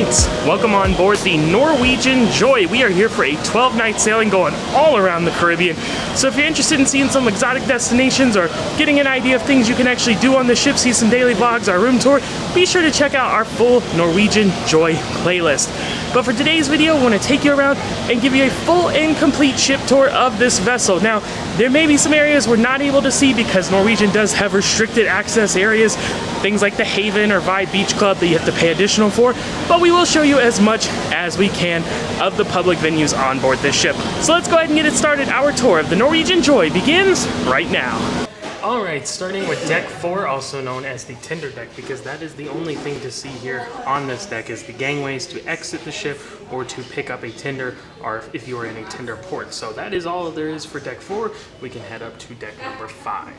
Alright, welcome on board the Norwegian Joy. We are here for a 12-night sailing going all around the Caribbean. So if you're interested in seeing some exotic destinations or getting an idea of things you can actually do on the ship, see some daily vlogs, our room tour, be sure to check out our full Norwegian Joy playlist. But for today's video, I want to take you around and give you a full and complete ship tour of this vessel. Now, there may be some areas we're not able to see because Norwegian does have restricted access areas, things like the Haven or Vibe Beach Club that you have to pay additional for, but we will show you as much as we can of the public venues on board this ship. So let's go ahead and get it started. Our tour of the Norwegian Joy begins right now. Alright, starting with deck 4, also known as the tender deck, because that is the only thing to see here on this deck is the gangways to exit the ship or to pick up a tender, or if you are in a tender port. So that is all there is for deck 4. We can head up to deck number 5.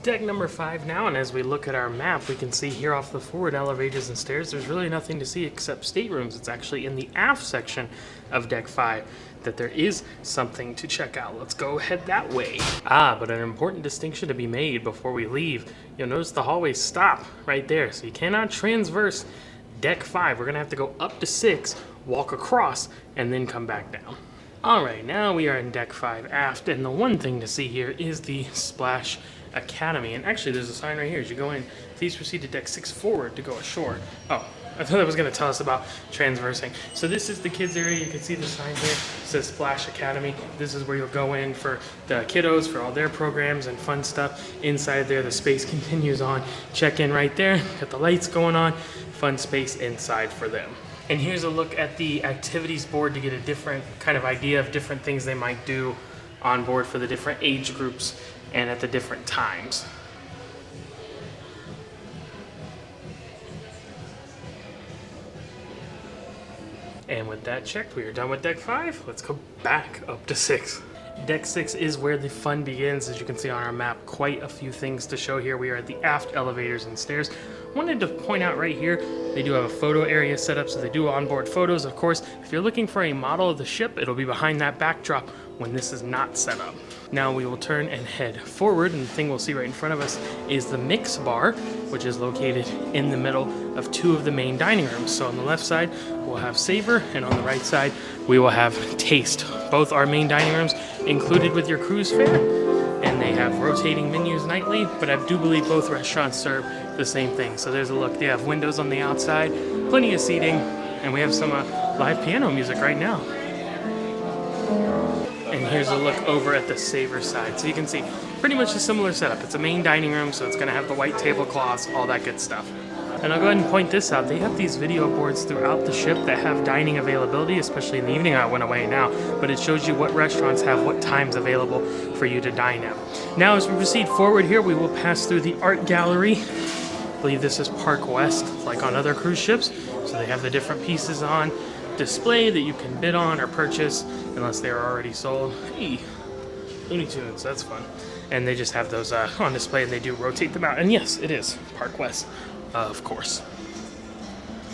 Deck number 5 now, and as we look at our map, we can see here off the forward elevators and stairs, there's really nothing to see except staterooms. It's actually in the aft section of deck 5 that there is something to check out. Let's go head that way. But an important distinction to be made before we leave. You'll notice the hallways stop right there, so you cannot transverse deck 5. We're gonna have to go up to 6, walk across, and then come back down. Alright, now we are in deck 5 aft, and the one thing to see here is the Splash Academy. And actually there's a sign right here. As you go in, please proceed to deck 6 forward to go ashore. Oh, I thought that was going to tell us about transversing. So this is the kids area. You can see the sign here. It says Splash Academy. This is where you'll go in for the kiddos, for all their programs and fun stuff. Inside there, the space continues on. Check in right there. Got the lights going on. Fun space inside for them. And here's a look at the activities board to get a different kind of idea of different things they might do on board for the different age groups and at the different times. And with that checked, we are done with deck 5. Let's go back up to 6. Deck 6 is where the fun begins. As you can see on our map, quite a few things to show here. We are at the aft elevators and stairs. Wanted to point out right here, they do have a photo area set up, so they do onboard photos. Of course, if you're looking for a model of the ship, it'll be behind that backdrop when this is not set up. Now we will turn and head forward, and the thing we'll see right in front of us is the mix bar, which is located in the middle of 2 of the main dining rooms. So on the left side, we'll have Savor, and on the right side, we will have Taste. Both are main dining rooms included with your cruise fare, and they have rotating menus nightly, but I do believe both restaurants serve the same thing. So there's a look. They have windows on the outside, plenty of seating, and we have some live piano music right now. And here's a look over at the Savor side. So you can see pretty much a similar setup. It's a main dining room, so it's going to have the white tablecloths, all that good stuff. And I'll go ahead and point this out. They have these video boards throughout the ship that have dining availability, especially in the evening. I went away now, but it shows you what restaurants have what times available for you to dine at. Now as we proceed forward here, we will pass through the art gallery. I believe this is Park West, like on other cruise ships. So they have the different pieces on display that you can bid on or purchase unless they are already sold. Hey, Looney Tunes, that's fun. And they just have those on display, and they do rotate them out. And yes, it is Park West, of course.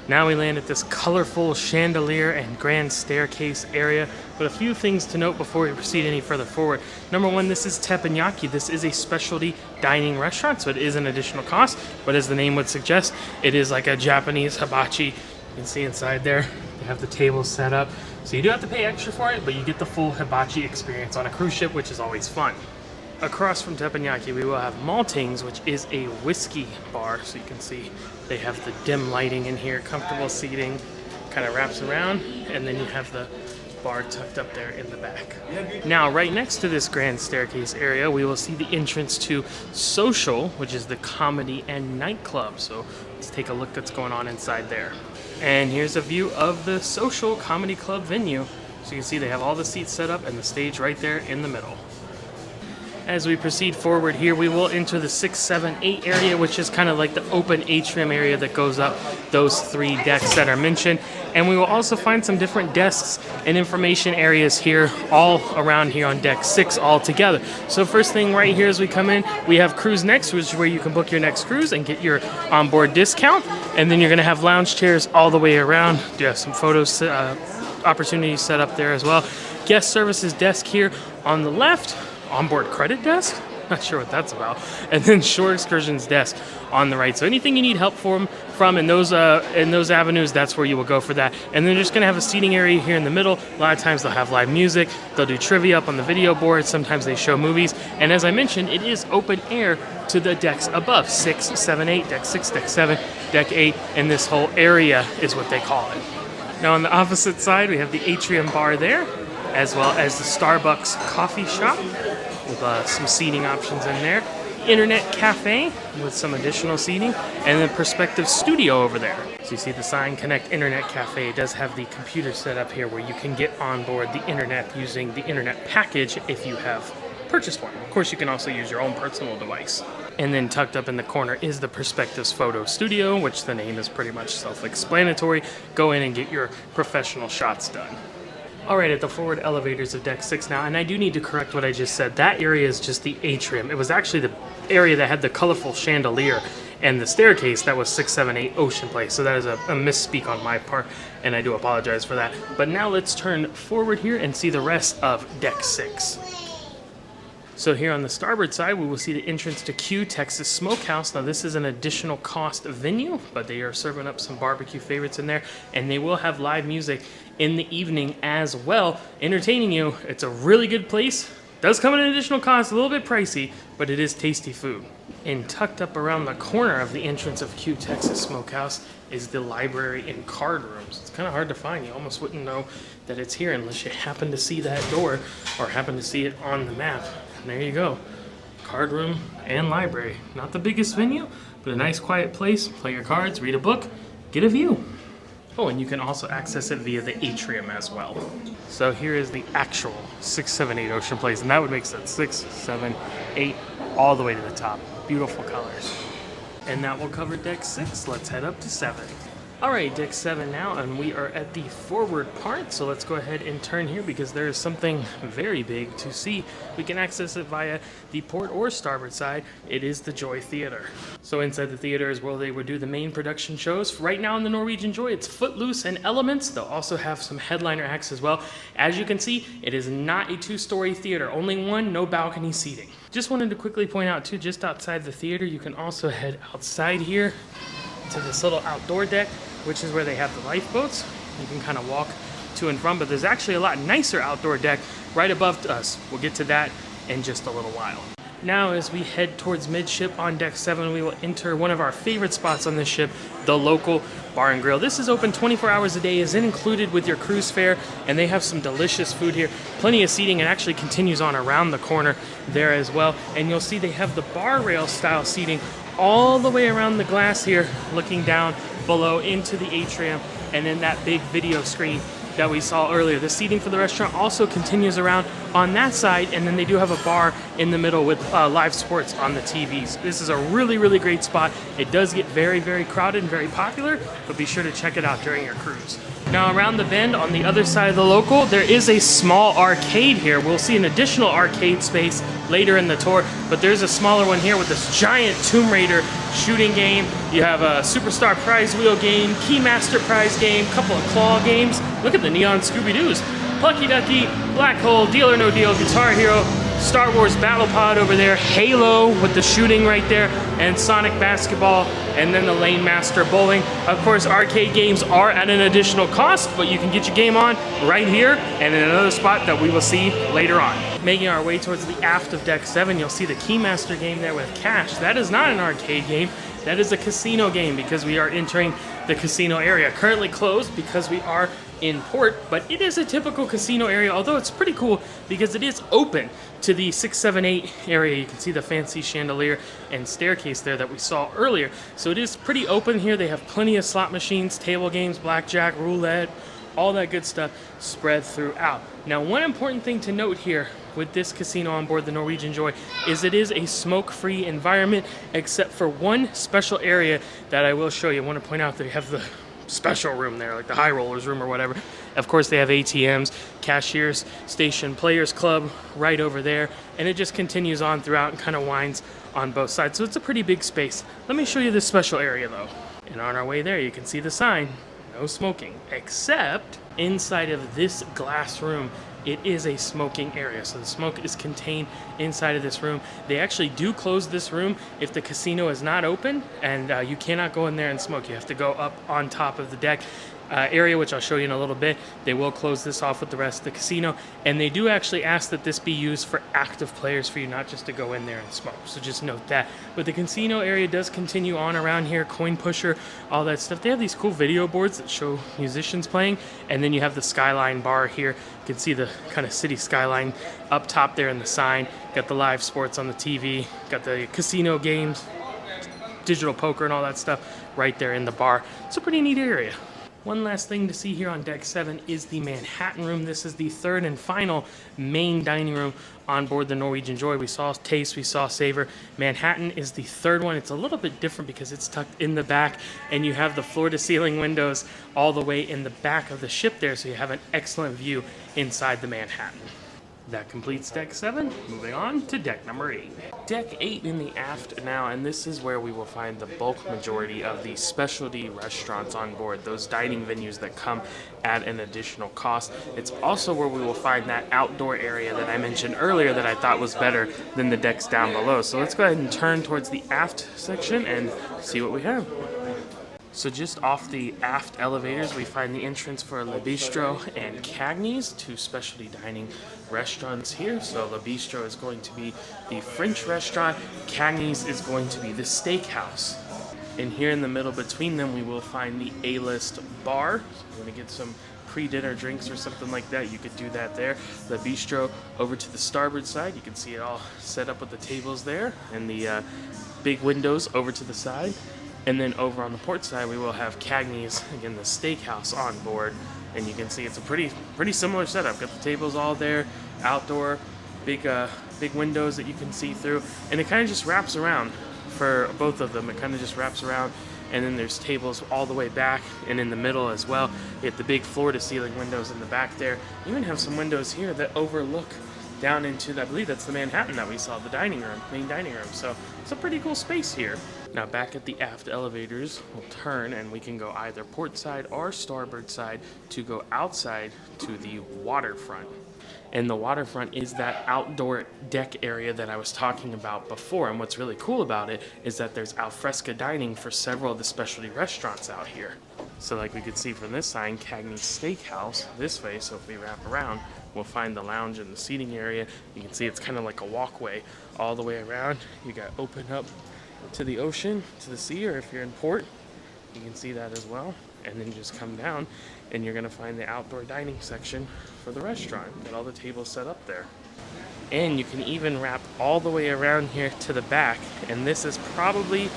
Now we land at this colorful chandelier and grand staircase area, but a few things to note before we proceed any further forward. Number 1, this is teppanyaki. This is a specialty dining restaurant, so it is an additional cost, but as the name would suggest, it is like a Japanese hibachi. You can see inside there, they have the tables set up. So you do have to pay extra for it, but you get the full hibachi experience on a cruise ship, which is always fun. Across from teppanyaki, we will have Maltings, which is a whiskey bar. So you can see they have the dim lighting in here, comfortable seating, kind of wraps around, and then you have the bar tucked up there in the back. Now, right next to this grand staircase area, we will see the entrance to Social, which is the comedy and nightclub. So let's take a look that's going on inside there. And here's a view of the Social Comedy Club venue. So you can see they have all the seats set up and the stage right there in the middle. As we proceed forward here, we will enter the 6, 7, 8 area, which is kind of like the open atrium area that goes up those 3 decks that are mentioned. And we will also find some different desks and information areas here, all around here on deck 6 all together. So first thing right here as we come in, we have Cruise Next, which is where you can book your next cruise and get your onboard discount. And then you're going to have lounge chairs all the way around. You have some photos opportunities set up there as well. Guest services desk here on the left. Onboard credit desk, Not sure what that's about. And then shore excursions desk on the right. So anything you need help from in those avenues, that's where you will go for that. And then they're just gonna have a seating area here in the middle. A lot of times they'll have live music. They'll do trivia up on the video board. Sometimes they show movies. And as I mentioned, it is open air to the decks above, 6, 7, 8, deck 6, deck 7, deck 8, and this whole area is what they call it. Now on the opposite side, we have the atrium bar there, as well as the Starbucks coffee shop with some seating options in there. Internet cafe with some additional seating, and then perspective studio over there. So you see the sign, Connect Internet Cafe. It does have the computer set up here where you can get on board the internet using the internet package if you have purchased one. Of course, you can also use your own personal device. And then tucked up in the corner is the Perspectives Photo Studio, which the name is pretty much self-explanatory. Go in and get your professional shots done. All right, at the forward elevators of deck 6 now, and I do need to correct what I just said. That area is just the atrium. It was actually the area that had the colorful chandelier and the staircase that was 6, 7, 8 Ocean Place. So that is a misspeak on my part, and I do apologize for that. But now let's turn forward here and see the rest of deck 6. So here on the starboard side, we will see the entrance to Q Texas Smokehouse. Now this is an additional cost venue, but they are serving up some barbecue favorites in there, and they will have live music in the evening as well, entertaining you. It's a really good place. Does come at an additional cost, a little bit pricey, but it is tasty food. And tucked up around the corner of the entrance of Q Texas Smokehouse is the library and card rooms. It's kind of hard to find. You almost wouldn't know that it's here unless you happen to see that door or happen to see it on the map. And there you go. Card room and library. Not the biggest venue, but a nice quiet place. Play your cards, read a book, get a view. Oh, and you can also access it via the atrium as well. So here is the actual 6, 7, 8 Ocean Place, and that would make sense. 6, 7, 8, all the way to the top. Beautiful colors. And that will cover deck 6. Let's head up to 7. All right, deck 7 now, and we are at the forward part, so let's go ahead and turn here because there is something very big to see. We can access it via the port or starboard side. It is the Joy Theater. So inside the theater is where they would do the main production shows. Right now in the Norwegian Joy, it's Footloose and Elements. They'll also have some headliner acts as well. As you can see, it is not a 2-story theater, only one, no balcony seating. Just wanted to quickly point out too, just outside the theater, you can also head outside here to this little outdoor deck, which is where they have the lifeboats. You can kind of walk to and from, but there's actually a lot nicer outdoor deck right above us. We'll get to that in just a little while. Now, as we head towards midship on deck 7, we will enter one of our favorite spots on this ship, the local bar and grill. This is open 24 hours a day, is included with your cruise fare, and they have some delicious food here. Plenty of seating, and actually continues on around the corner there as well. And you'll see they have the bar rail style seating all the way around the glass here, looking down below into the atrium, and then that big video screen that we saw earlier. The seating for the restaurant also continues around on that side, and then they do have a bar in the middle with live sports on the TVs. This is a really, really great spot. It does get very, very crowded and very popular, but be sure to check it out during your cruise. Now around the bend on the other side of the local, there is a small arcade here. We'll see an additional arcade space later in the tour, but there's a smaller one here with this giant Tomb Raider shooting game. You have a Superstar Prize Wheel game, Keymaster Prize game, couple of claw games. Look at the neon Scooby-Doos. Plucky Ducky, Black Hole, Deal or No Deal, Guitar Hero, Star Wars Battle Pod over there, Halo with the shooting right there, and Sonic Basketball, and then the Lane Master Bowling. Of course, arcade games are at an additional cost, but you can get your game on right here and in another spot that we will see later on. Making our way towards the aft of deck 7, you'll see the Keymaster game there with cash. That is not an arcade game. That is a casino game because we are entering the casino area. Currently closed because we are in port, but it is a typical casino area, although it's pretty cool because it is open to the 6, 7, 8 area. You can see the fancy chandelier and staircase there that we saw earlier. So it is pretty open here. They have plenty of slot machines, table games, blackjack, roulette, all that good stuff spread throughout. Now, one important thing to note here with this casino on board the Norwegian Joy is it is a smoke-free environment, except for one special area that I will show you. I want to point out they have the special room there, like the high rollers room or whatever. Of course, they have ATMs, cashiers station, players club right over there, and it just continues on throughout and kind of winds on both sides. So it's a pretty big space. Let me show you this special area though. And on our way there, you can see the sign, no smoking, except inside of this glass room it is a smoking area. So the smoke is contained inside of this room. They actually do close this room if the casino is not open, and you cannot go in there and smoke. You have to go up on top of the deck area, which I'll show you in a little bit. They will close this off with the rest of the casino, and they do actually ask that this be used for active players, for you not just to go in there and smoke. So just note that. But the casino area does continue on around here, coin pusher, all that stuff. They have these cool video boards that show musicians playing, and then you have the skyline bar here. You can see the kind of city skyline up top there in the sign. Got the live sports on the TV, got the casino games, digital poker and all that stuff right there in the bar. It's a pretty neat area. One last thing to see here on deck 7 is the Manhattan room. This is the third and final main dining room on board the Norwegian Joy. We saw Taste, we saw Savor. Manhattan is the third one. It's a little bit different because it's tucked in the back, and you have the floor-to-ceiling windows all the way in the back of the ship there, so you have an excellent view inside the Manhattan. That completes deck 7. Moving on to deck number 8. Deck 8 in the aft now, and this is where we will find the bulk majority of the specialty restaurants on board, those dining venues that come at an additional cost. It's also where we will find that outdoor area that I mentioned earlier that I thought was better than the decks down below. So let's go ahead and turn towards the aft section and see what we have. So just off the aft elevators, we find the entrance for Le Bistro and Cagney's, two specialty dining restaurants here. So Le Bistro is going to be the French restaurant, Cagney's is going to be the steakhouse. And here in the middle between them, we will find the A-list bar. So if you want to get some pre-dinner drinks or something like that, you could do that there. Le Bistro over to the starboard side, you can see it all set up with the tables there, and the big windows over to the side. And then over on the port side, we will have Cagney's, again, the steakhouse on board. And you can see it's a pretty similar setup. Got the tables all there, outdoor, big windows that you can see through. And it kind of just wraps around for both of them. It kind of just wraps around. And then there's tables all the way back and in the middle as well. You have the big floor-to-ceiling windows in the back there. You even have some windows here that overlook down into, I believe that's the Manhattan that we saw, the dining room, main dining room. So it's a pretty cool space here. Now back at the aft elevators, we'll turn and we can go either port side or starboard side to go outside to the waterfront. And the waterfront is that outdoor deck area that I was talking about before. And what's really cool about it is that there's alfresco dining for several of the specialty restaurants out here. So like we could see from this sign, Cagney's Steakhouse this way. So if we wrap around, we'll find the lounge and the seating area. You can see it's kind of like a walkway all the way around. You got open up to the ocean, to the sea, or if you're in port, you can see that as well. And then just come down and you're gonna find the outdoor dining section for the restaurant. Got all the tables set up there. And you can even wrap all the way around here to the back. And this is probably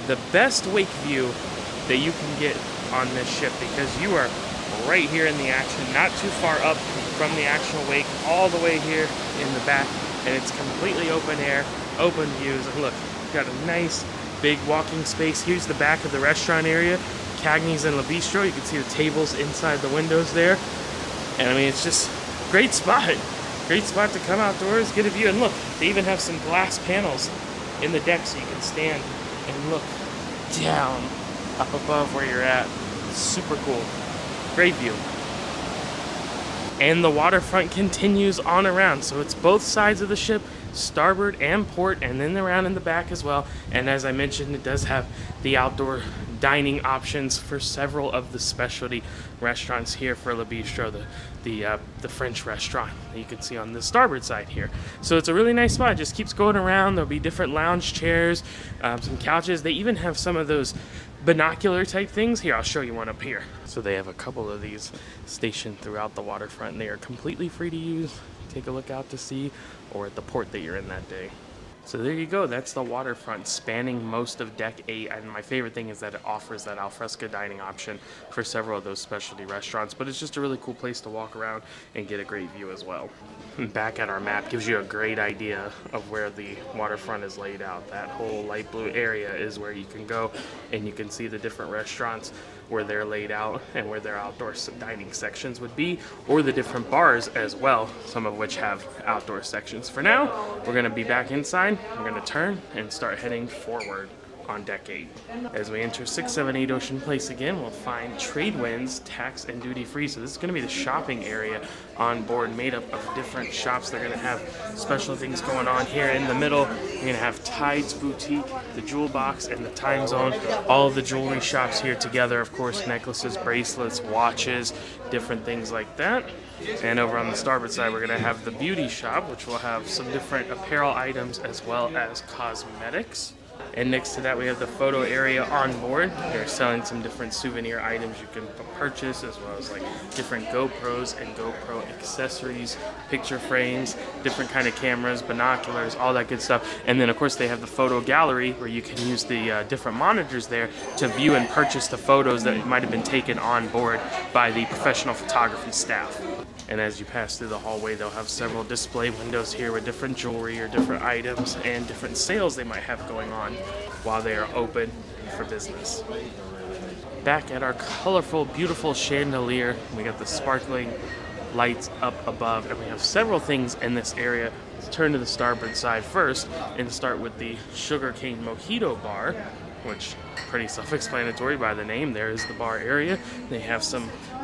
the best wake view that you can get on this ship, because you are right here in the action, not too far up from the actual wake, all the way here in the back. And it's completely open air, open views. And look, got a nice big walking space. Here's the back of the restaurant area, Cagney's and Le Bistro. You can see the tables inside the windows there. And I mean, it's just a great spot. Great spot to come outdoors, get a view. And look, they even have some glass panels in the deck so you can stand and look down up above where you're at. Super cool. Great view. And the waterfront continues on around. So it's both sides of the ship, starboard and port, and then around in the back as well. And as I mentioned, it does have the outdoor dining options for several of the specialty restaurants here for Le Bistro, the French restaurant that you can see on the starboard side here. So it's a really nice spot. It just keeps going around. There'll be different lounge chairs, some couches. They even have some of those binocular type things. Here, I'll show you one up here. So they have a couple of these stationed throughout the waterfront, and they are completely free to use. Take a look out to sea or at the port that you're in that day. So there you go, that's the waterfront spanning most of deck 8, and my favorite thing is that it offers that alfresco dining option for several of those specialty restaurants, but it's just a really cool place to walk around and get a great view as well. And back at our map gives you a great idea of where the waterfront is laid out. That whole light blue area is where you can go and you can see the different restaurants where they're laid out and where their outdoor dining sections would be, or the different bars as well, some of which have outdoor sections. For now, we're going to be back inside. We're going to turn and start heading forward. on deck 8. As we enter 678 Ocean Place again, we'll find trade winds, tax, and duty free. So this is going to be the shopping area on board, made up of different shops. They're going to have special things going on here in the middle. You're going to have Tide's Boutique, the Jewel Box, and the Time Zone. All of the jewelry shops here together, of course, necklaces, bracelets, watches, different things like that. And over on the starboard side, we're going to have the beauty shop, which will have some different apparel items as well as cosmetics. And next to that, we have the photo area on board. They're selling some different souvenir items you can purchase, as well as like different GoPros and GoPro accessories, picture frames, different kind of cameras, binoculars, all that good stuff. And then, of course, they have the photo gallery where you can use the different monitors there to view and purchase the photos that might have been taken on board by the professional photography staff. And as you pass through the hallway, they'll have several display windows here with different jewelry or different items and different sales they might have going on while they are open for business. Back at our colorful, beautiful chandelier, we got the sparkling lights up above, and we have several things in this area. Let's turn to the starboard side first and start with the Sugarcane Mojito Bar, which pretty self-explanatory by the name. There is the bar area. They have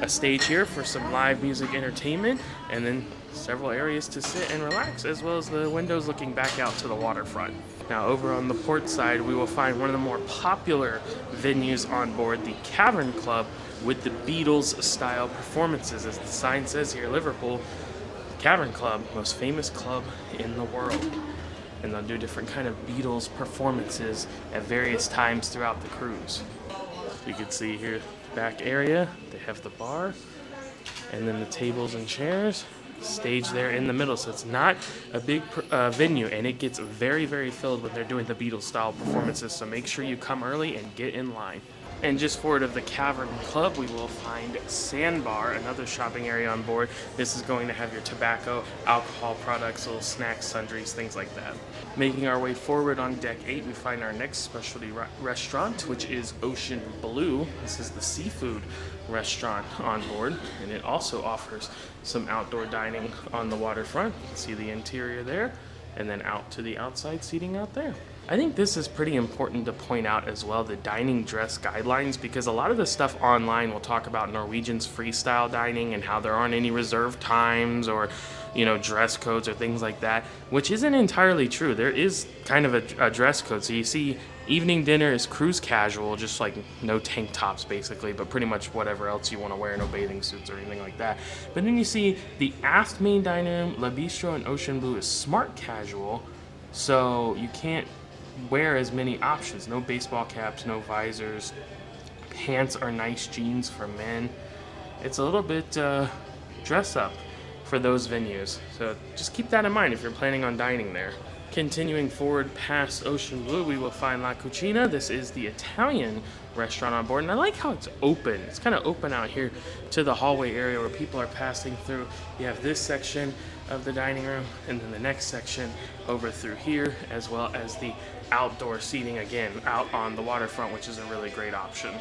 a stage here for some live music entertainment, and then several areas to sit and relax, as well as the windows looking back out to the waterfront. Now over on the port side, we will find one of the more popular venues on board, the Cavern Club, with the Beatles style performances. As the sign says here, Liverpool, Cavern Club, most famous club in the world. And they'll do different kind of Beatles performances at various times throughout the cruise. You can see here, back area, they have the bar, and then the tables and chairs, stage there in the middle. So it's not a big venue, and it gets very, very filled when they're doing the Beatles style performances. So make sure you come early and get in line. And just forward of the Cavern Club, we will find Sandbar, another shopping area on board. This is going to have your tobacco, alcohol products, little snacks, sundries, things like that. Making our way forward on deck 8, we find our next specialty restaurant, which is Ocean Blue. This is the seafood restaurant on board, and it also offers some outdoor dining on the waterfront. You can see the interior there, and then out to the outside seating out there. I think this is pretty important to point out as well, the dining dress guidelines, because a lot of the stuff online will talk about Norwegian's freestyle dining and how there aren't any reserved times or, you know, dress codes or things like that, which isn't entirely true. There is kind of a dress code. So you see evening dinner is cruise casual, just like no tank tops basically, but pretty much whatever else you want to wear, no bathing suits or anything like that. But then you see the aft main dining room, La Bistro and Ocean Blue is smart casual, so you can't wear as many options. No baseball caps, no visors. Pants are nice jeans for men. It's a little bit dress up for those venues. So just keep that in mind if you're planning on dining there. Continuing forward past Ocean Blue, we will find La Cucina. This is the Italian restaurant on board, and I like how it's open. It's kind of open out here to the hallway area where people are passing through. You have this section of the dining room, and then the next section over through here, as well as the outdoor seating again out on the waterfront, which is a really great option.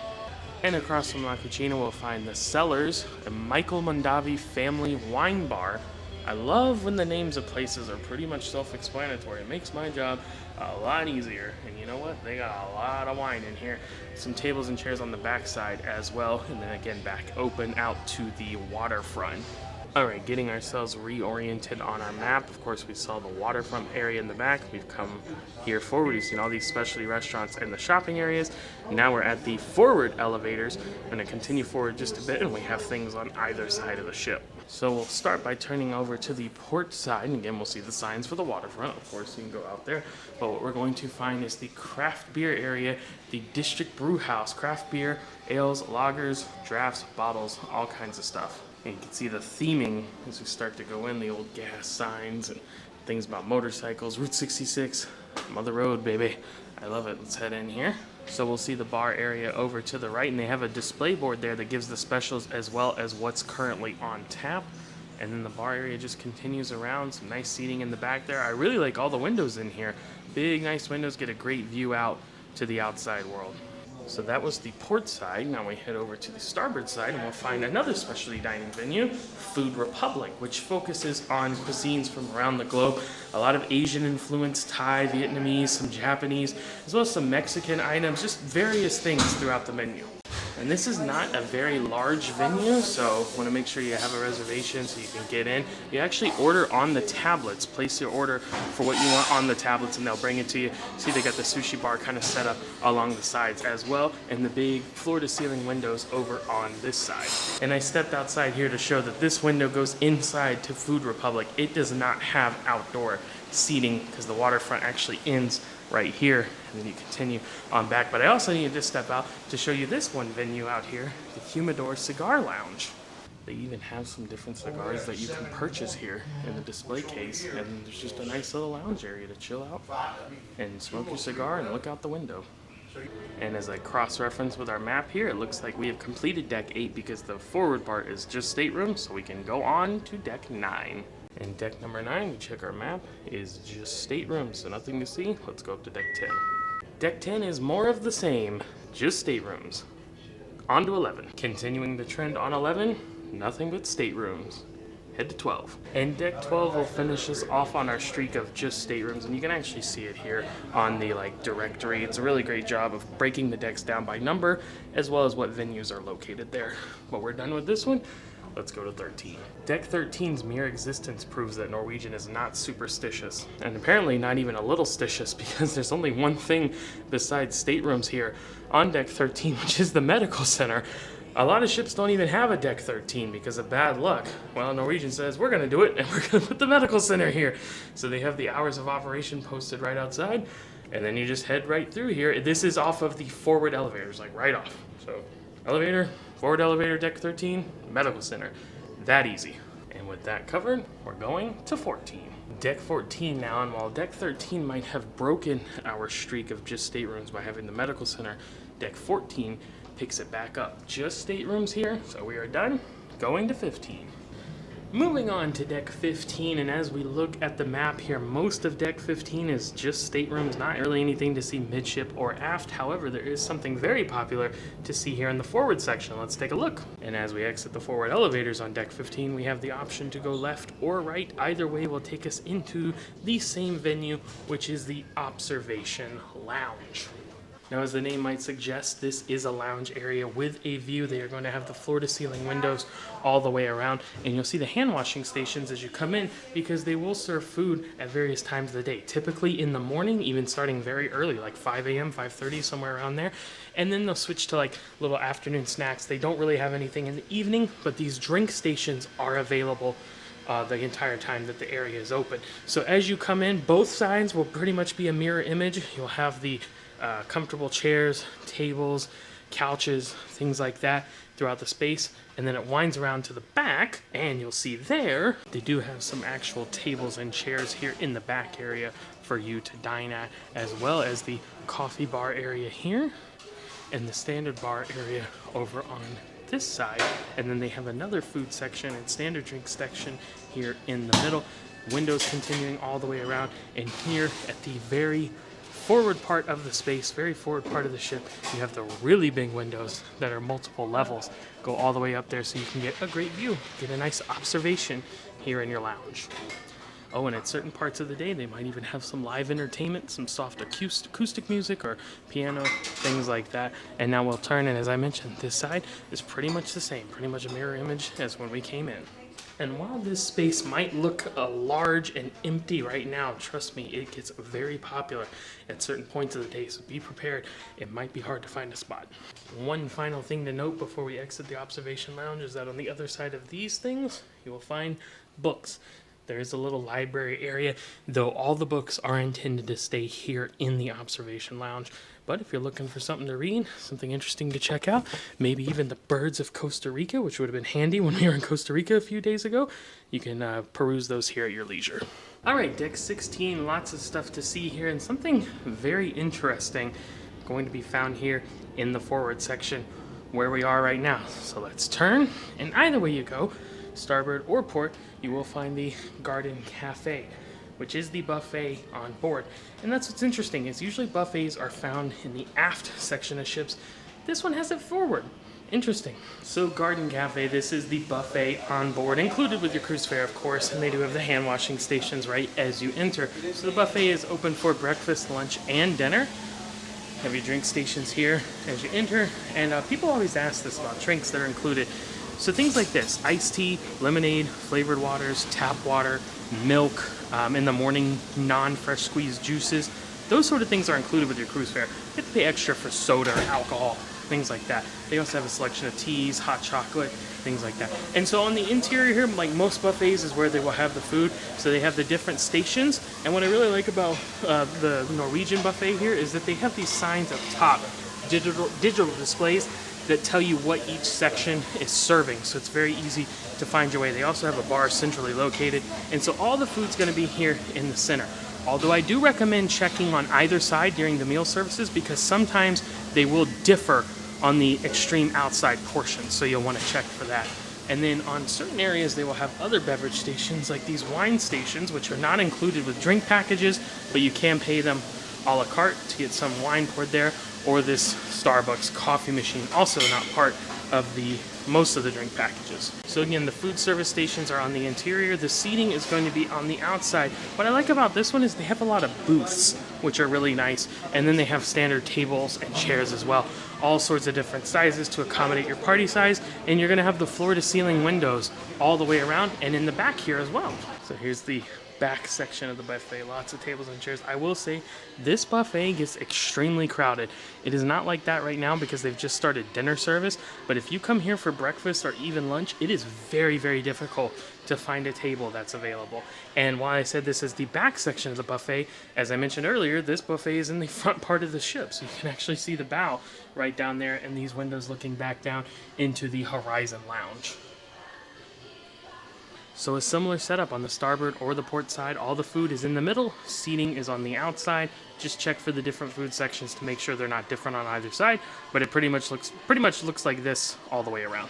And across from La Cucina, we'll find the Cellars, a Michael Mondavi family wine bar. I love when the names of places are pretty much self-explanatory. It makes my job a lot easier. And you know what? They got a lot of wine in here. Some tables and chairs on the back side as well. And then again, back open out to the waterfront. Alright, getting ourselves reoriented on our map. Of course, we saw the waterfront area in the back. We've come here forward. We've seen all these specialty restaurants and the shopping areas. Now we're at the forward elevators. I'm going to continue forward just a bit, and we have things on either side of the ship. So we'll start by turning over to the port side. And again, we'll see the signs for the waterfront. Of course, you can go out there. But what we're going to find is the craft beer area, the District Brew House. Craft beer, ales, lagers, drafts, bottles, all kinds of stuff. And you can see the theming as we start to go in, the old gas signs and things about motorcycles. Route 66, Mother Road, baby. I love it. Let's head in here. So we'll see the bar area over to the right, and they have a display board there that gives the specials as well as what's currently on tap. And then the bar area just continues around. Some nice seating in the back there. I really like all the windows in here. Big, nice windows, get a great view out to the outside world. So that was the port side. Now we head over to the starboard side and we'll find another specialty dining venue, Food Republic, which focuses on cuisines from around the globe. A lot of Asian influence, Thai, Vietnamese, some Japanese, as well as some Mexican items, just various things throughout the menu. And this is not a very large venue, so want to make sure you have a reservation so you can get in. You actually order on the tablets. Place your order for what you want on the tablets and they'll bring it to you. See, they got the sushi bar kind of set up along the sides as well, and the big floor-to-ceiling windows over on this side. And I stepped outside here to show that this window goes inside to Food Republic. It does not have outdoor seating because the waterfront actually ends right here, and then you continue on back. But I also needed to step out to show you this one venue out here, the Humidor Cigar Lounge. They even have some different cigars that you can purchase here in the display case, and there's just a nice little lounge area to chill out and smoke your cigar and look out the window. And as I cross-reference with our map here, it looks like we have completed deck 8 because the forward part is just staterooms, so we can go on to deck 9. And deck number 9, we check our map, is just staterooms, so nothing to see. Let's go up to deck 10. Deck 10 is more of the same, just staterooms. On to 11. Continuing the trend on 11, nothing but staterooms. Head to 12. And deck 12 will finish us off on our streak of just staterooms, and you can actually see it here on the directory. It's a really great job of breaking the decks down by number, as well as what venues are located there. But we're done with this one. Let's go to 13. Deck 13's mere existence proves that Norwegian is not superstitious, and apparently not even a little stitious, because there's only one thing besides staterooms here on deck 13, which is the medical center. A lot of ships don't even have a deck 13 because of bad luck. Well, Norwegian says, we're gonna do it, and we're gonna put the medical center here. So they have the hours of operation posted right outside, and then you just head right through here. This is off of the forward elevators, like right off. So elevator, forward elevator, deck 13, medical center. That easy. And with that covered, we're going to 14. Deck 14 now, and while deck 13 might have broken our streak of just staterooms by having the medical center, deck 14 picks it back up. Just staterooms here, so we are done. Going to 15. Moving on to deck 15, and as we look at the map here, most of deck 15 is just staterooms, not really anything to see midship or aft. However, there is something very popular to see here in the forward section. Let's take a look. And as we exit the forward elevators on deck 15, we have the option to go left or right. Either way will take us into the same venue, which is the Observation Lounge. Now, as the name might suggest, this is a lounge area with a view. They are going to have the floor-to-ceiling windows all the way around, and you'll see the hand-washing stations as you come in because they will serve food at various times of the day, typically in the morning, even starting very early, like 5 a.m., 5:30, somewhere around there, and then they'll switch to like little afternoon snacks. They don't really have anything in the evening, but these drink stations are available the entire time that the area is open. So as you come in, both sides will pretty much be a mirror image. You'll have the comfortable chairs, tables, couches, things like that throughout the space, and then it winds around to the back, and you'll see there they do have some actual tables and chairs here in the back area for you to dine at, as well as the coffee bar area here and the standard bar area over on this side. And then they have another food section and standard drink section here in the middle, windows continuing all the way around. And here at the very forward part of the space, very forward part of the ship, you have the really big windows that are multiple levels, go all the way up there so you can get a great view, get a nice observation here in your lounge. Oh, and at certain parts of the day, they might even have some live entertainment, some soft acoustic music or piano, things like that. And now we'll turn, and as I mentioned, this side is pretty much the same, pretty much a mirror image as when we came in. And while this space might look large and empty right now, trust me, it gets very popular at certain points of the day, so be prepared. It might be hard to find a spot. One final thing to note before we exit the observation lounge is that on the other side of these things, you will find books. There is a little library area, though all the books are intended to stay here in the observation lounge. But if you're looking for something to read, something interesting to check out, maybe even the birds of Costa Rica, which would have been handy when we were in Costa Rica a few days ago, you can peruse those here at your leisure. All right, deck 16, lots of stuff to see here, and something very interesting going to be found here in the forward section where we are right now. So let's turn, and either way you go, starboard or port, you will find the Garden Cafe. which is the buffet on board. And that's what's interesting, is usually buffets are found in the aft section of ships. This one has it forward. Interesting. So Garden Cafe, this is the buffet on board, included with your cruise fare, of course, and they do have the hand washing stations right as you enter. So the buffet is open for breakfast, lunch, and dinner. Have your drink stations here as you enter, and people always ask this about drinks that are included. So things like this: iced tea, lemonade, flavored waters, tap water, milk, in the morning, non-fresh squeezed juices. Those sort of things are included with your cruise fare. You have to pay extra for soda or alcohol, things like that. They also have a selection of teas, hot chocolate, things like that. And so on the interior here, like most buffets, is where they will have the food. So they have the different stations. And what I really like about the Norwegian buffet here is that they have these signs up top, digital displays that tell you what each section is serving. So it's very easy to find your way. They also have a bar centrally located. And so all the food's gonna be here in the center. Although I do recommend checking on either side during the meal services, because sometimes they will differ on the extreme outside portion, so you'll want to check for that. And then on certain areas they will have other beverage stations, like these wine stations, which are not included with drink packages, but you can pay them a la carte to get some wine poured there, or this Starbucks coffee machine, also not part of most of the drink packages. So again, the food service stations are on the interior. The seating is going to be on the outside. What I like about this one is they have a lot of booths, which are really nice. And then they have standard tables and chairs as well. All sorts of different sizes to accommodate your party size. And you're gonna have the floor to ceiling windows all the way around and in the back here as well. So here's the back section of the buffet, lots of tables and chairs. I will say this buffet gets extremely crowded. It is not like that right now because they've just started dinner service, but if you come here for breakfast or even lunch, it is very, very difficult to find a table that's available. And while I said this is the back section of the buffet, as I mentioned earlier, this buffet is in the front part of the ship, so you can actually see the bow right down there and these windows looking back down into the Horizon Lounge. So a similar setup on the starboard or the port side. All the food is in the middle, seating is on the outside. Just check for the different food sections to make sure they're not different on either side, but it pretty much looks like this all the way around.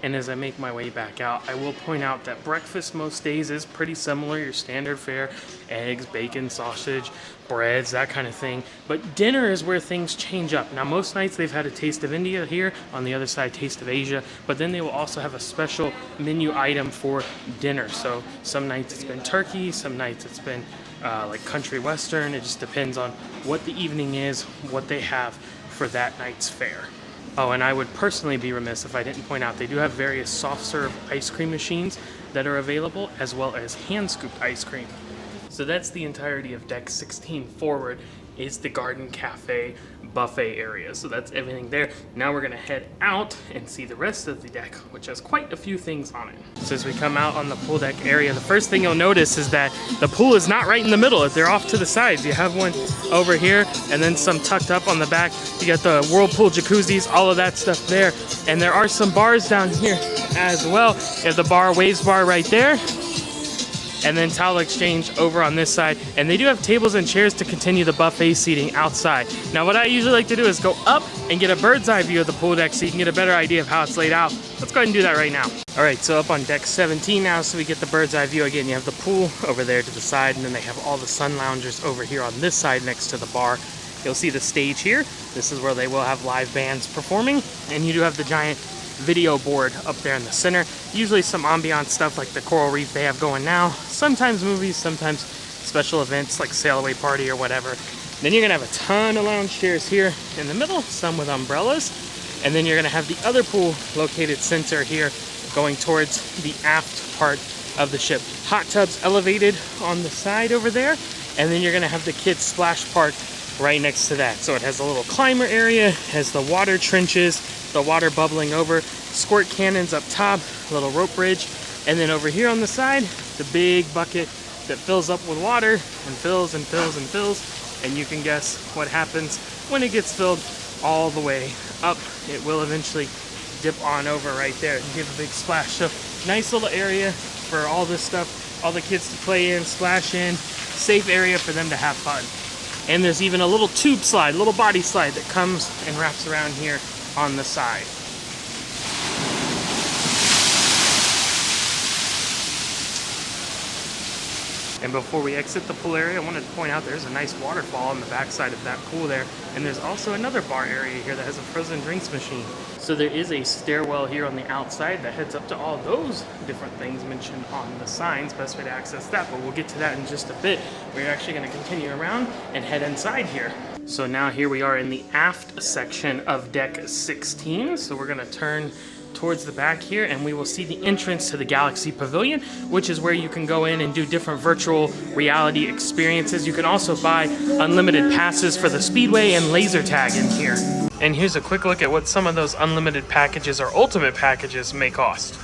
And as I make my way back out, I will point out that breakfast most days is pretty similar, your standard fare, eggs, bacon, sausage, breads, that kind of thing. But dinner is where things change up. Now most nights they've had a taste of India here, on the other side taste of Asia, but then they will also have a special menu item for dinner. So some nights it's been turkey, some nights it's been like country western. It just depends on what the evening is, what they have for that night's fare. Oh, and I would personally be remiss if I didn't point out they do have various soft serve ice cream machines that are available, as well as hand scooped ice cream. So that's the entirety of deck 16 forward, is the Garden Cafe buffet area. So that's everything there. Now we're gonna head out and see the rest of the deck, which has quite a few things on it. So as we come out on the pool deck area, the first thing you'll notice is that the pool is not right in the middle. They're off to the sides. You have one over here and then some tucked up on the back. You got the whirlpool jacuzzis, all of that stuff there. And there are some bars down here as well. You have the bar, waves bar right there. And then towel exchange over on this side. And they do have tables and chairs to continue the buffet seating outside. Now what I usually like to do is go up and get a bird's eye view of the pool deck so you can get a better idea of how it's laid out. Let's go ahead and do that right now. All right, so up on deck 17 now, so we get the bird's eye view. Again, you have the pool over there to the side, and then they have all the sun loungers over here on this side next to the bar. You'll see the stage here. This is where they will have live bands performing, and you do have the giant video board up there in the center. Usually some ambiance stuff like the coral reef they have going now. Sometimes movies, sometimes special events like sail away party or whatever. Then you're gonna have a ton of lounge chairs here in the middle, some with umbrellas. And then you're gonna have the other pool located center here going towards the aft part of the ship. Hot tubs elevated on the side over there. And then you're gonna have the kids splash park right next to that. So it has a little climber area, has the water trenches, the water bubbling over, squirt cannons up top, a little rope bridge, and then over here on the side, the big bucket that fills up with water and fills and fills and fills, and you can guess what happens when it gets filled all the way up. It will eventually dip on over right there and give a big splash. So nice little area for all this stuff, all the kids to play in, splash in, safe area for them to have fun. And there's even a little tube slide, a little body slide that comes and wraps around here on the side. And before we exit the pool area, I wanted to point out there's a nice waterfall on the backside of that pool there. And there's also another bar area here that has a frozen drinks machine. So there is a stairwell here on the outside that heads up to all those different things mentioned on the signs. Best way to access that, but we'll get to that in just a bit. We're actually going to continue around and head inside here. So now here we are in the aft section of deck 16. So we're going to turn towards the back here and we will see the entrance to the Galaxy Pavilion, which is where you can go in and do different virtual reality experiences. You can also buy unlimited passes for the Speedway and laser tag in here. And here's a quick look at what some of those unlimited packages or ultimate packages may cost.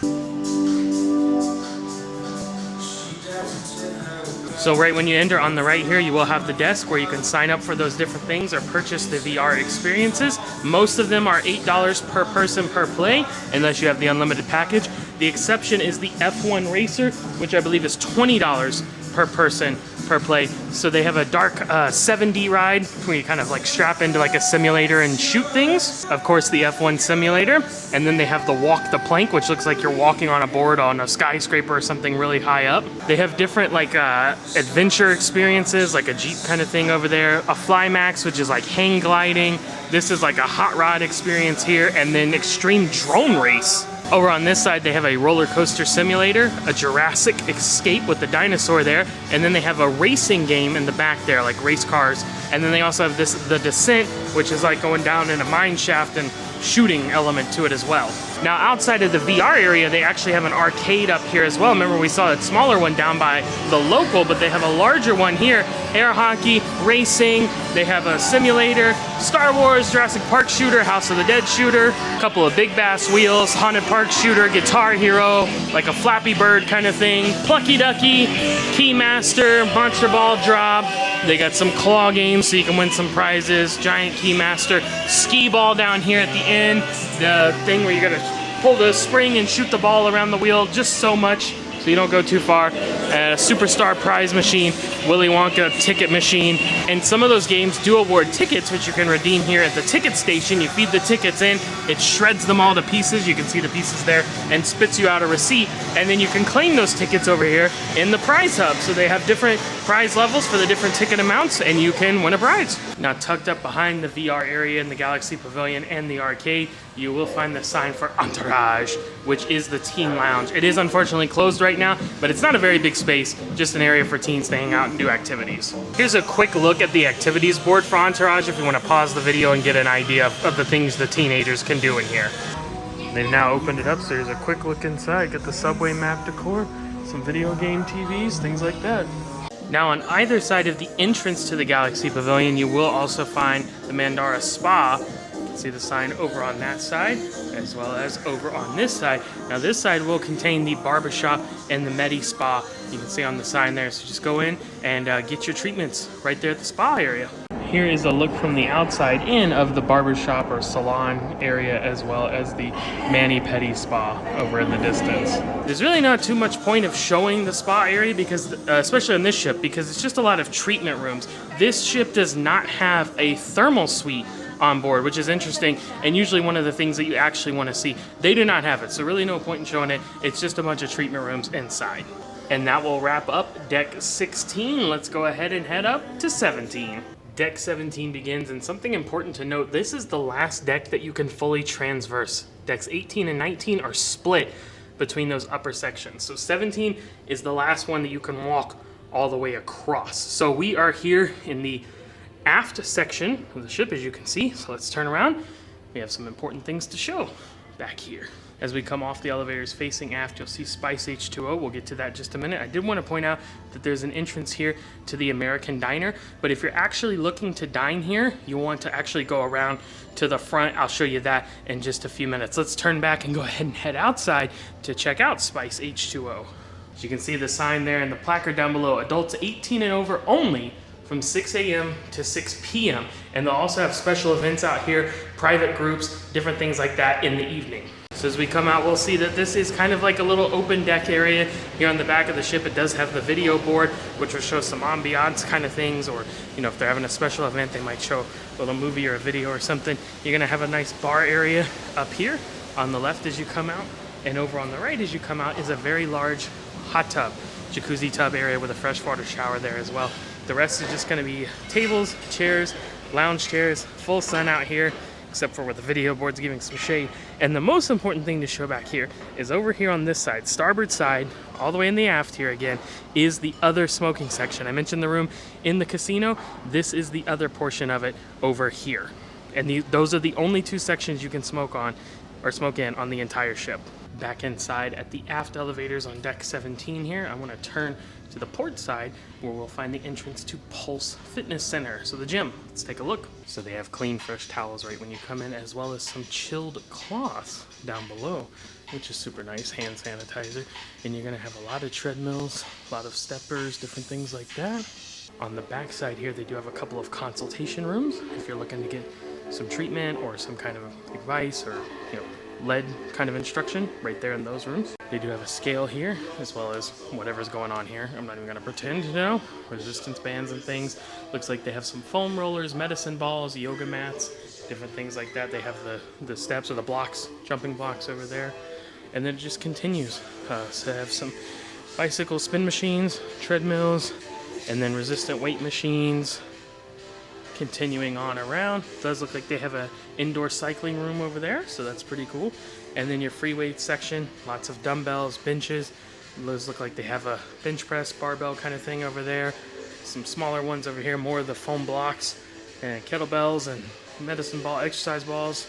So right when you enter on the right here, you will have the desk where you can sign up for those different things or purchase the VR experiences. Most of them are $8 per person per play, unless you have the unlimited package. The exception is the F1 Racer, which I believe is $20 per person per play. So they have a dark 7D ride where you kind of like strap into like a simulator and shoot things. Of course, the F1 simulator. And then they have the walk the plank, which looks like you're walking on a board on a skyscraper or something really high up. They have different like adventure experiences, like a Jeep kind of thing over there. A Flymax, which is like hang gliding. This is like a hot rod experience here. And then extreme drone race. Over on this side, they have a roller coaster simulator, a Jurassic Escape with the dinosaur there, and then they have a racing game in the back there, like race cars. And then they also have the Descent, which is like going down in a mine shaft and shooting element to it as well. Now outside of the VR area, they actually have an arcade up here as well. Remember we saw that smaller one down by the local, but they have a larger one here. Air hockey, racing, they have a simulator, Star Wars, Jurassic Park shooter, House of the Dead shooter, a couple of Big Bass wheels, Haunted Park shooter, Guitar Hero, like a Flappy Bird kind of thing, Plucky Ducky, Keymaster, Monster Ball drop. They got some claw games so you can win some prizes, Giant Keymaster, Skee Ball down here at the end, the thing where you gotta pull the spring and shoot the ball around the wheel just so much so you don't go too far. Superstar prize machine, Willy Wonka ticket machine, and some of those games do award tickets, which you can redeem here at the ticket station. You feed the tickets in, it shreds them all to pieces, you can see the pieces there, and spits you out a receipt, and then you can claim those tickets over here in the prize hub. So they have different prize levels for the different ticket amounts, and you can win a prize. Now tucked up behind the VR area in the Galaxy Pavilion and the arcade, you will find the sign for Entourage, which is the teen lounge. It is unfortunately closed right now, but it's not a very big space, just an area for teens to hang out and do activities. Here's a quick look at the activities board for Entourage if you want to pause the video and get an idea of the things the teenagers can do in here. They've now opened it up, so here's a quick look inside. Get the subway map decor, some video game TVs, things like that. Now on either side of the entrance to the Galaxy Pavilion, you will also find the Mandara Spa. See the sign over on that side as well as over on this side. Now this side will contain the barbershop and the Medi Spa. You can see on the sign there, so just go in and get your treatments right there at the spa area. Here is a look from the outside in of the barbershop or salon area, as well as the mani-pedi spa over in the distance. There's really not too much point of showing the spa area because, especially on this ship, because it's just a lot of treatment rooms. This ship does not have a thermal suite on board, which is interesting, and usually one of the things that you actually want to see. They do not have it, so really no point in showing it. It's just a bunch of treatment rooms inside. And that will wrap up deck 16. Let's go ahead and head up to 17. Deck 17 begins, and something important to note, this is the last deck that you can fully transverse. Decks 18 and 19 are split between those upper sections. So 17 is the last one that you can walk all the way across. So we are here in the aft section of the ship, as you can see. So let's turn around. We have some important things to show back here. As we come off the elevators facing aft, you'll see Spice H2O. We'll get to that in just a minute. I did want to point out that there's an entrance here to the American Diner, but if you're actually looking to dine here, you want to actually go around to the front. I'll show you that in just a few minutes. Let's turn back and go ahead and head outside to check out Spice H2O. As you can see the sign there and the placard down below, adults 18 and over only, from 6 a.m. to 6 p.m. And they'll also have special events out here, private groups, different things like that in the evening. So as we come out, we'll see that this is kind of like a little open deck area. Here on the back of the ship, it does have the video board, which will show some ambiance kind of things, or you know, if they're having a special event, they might show a little movie or a video or something. You're gonna have a nice bar area up here on the left as you come out, and over on the right as you come out is a very large hot tub. jacuzzi tub area with a freshwater shower there as well. The rest is just going to be tables, chairs, lounge chairs, full sun out here, except for where the video board's giving some shade. And the most important thing to show back here is over here on this side, starboard side, all the way in the aft here again, is the other smoking section. I mentioned the room in the casino. This is the other portion of it over here. And those are the only two sections you can smoke on, or smoke in, on the entire ship. Back inside at the aft elevators on deck 17 here, I want to turn to the port side where we'll find the entrance to Pulse Fitness Center. So the gym, let's take a look. So they have clean, fresh towels right when you come in, as well as some chilled cloths down below, which is super nice, hand sanitizer. And you're gonna have a lot of treadmills, a lot of steppers, different things like that. On the back side here, they do have a couple of consultation rooms if you're looking to get some treatment or some kind of advice or, you know, lead kind of instruction right there in those rooms. They do have a scale here, as well as whatever's going on here. I'm not even gonna pretend to know. Resistance bands and things. Looks like they have some foam rollers, medicine balls, yoga mats, different things like that. They have the steps or the blocks, jumping blocks over there. And then it just continues. So they have some bicycle spin machines, treadmills, and then resistant weight machines. Continuing on around, it does look like they have an indoor cycling room over there, so that's pretty cool. And then your free weight section, lots of dumbbells, benches. Those look like they have a bench press, barbell kind of thing over there. Some smaller ones over here, more of the foam blocks and kettlebells and medicine ball, exercise balls,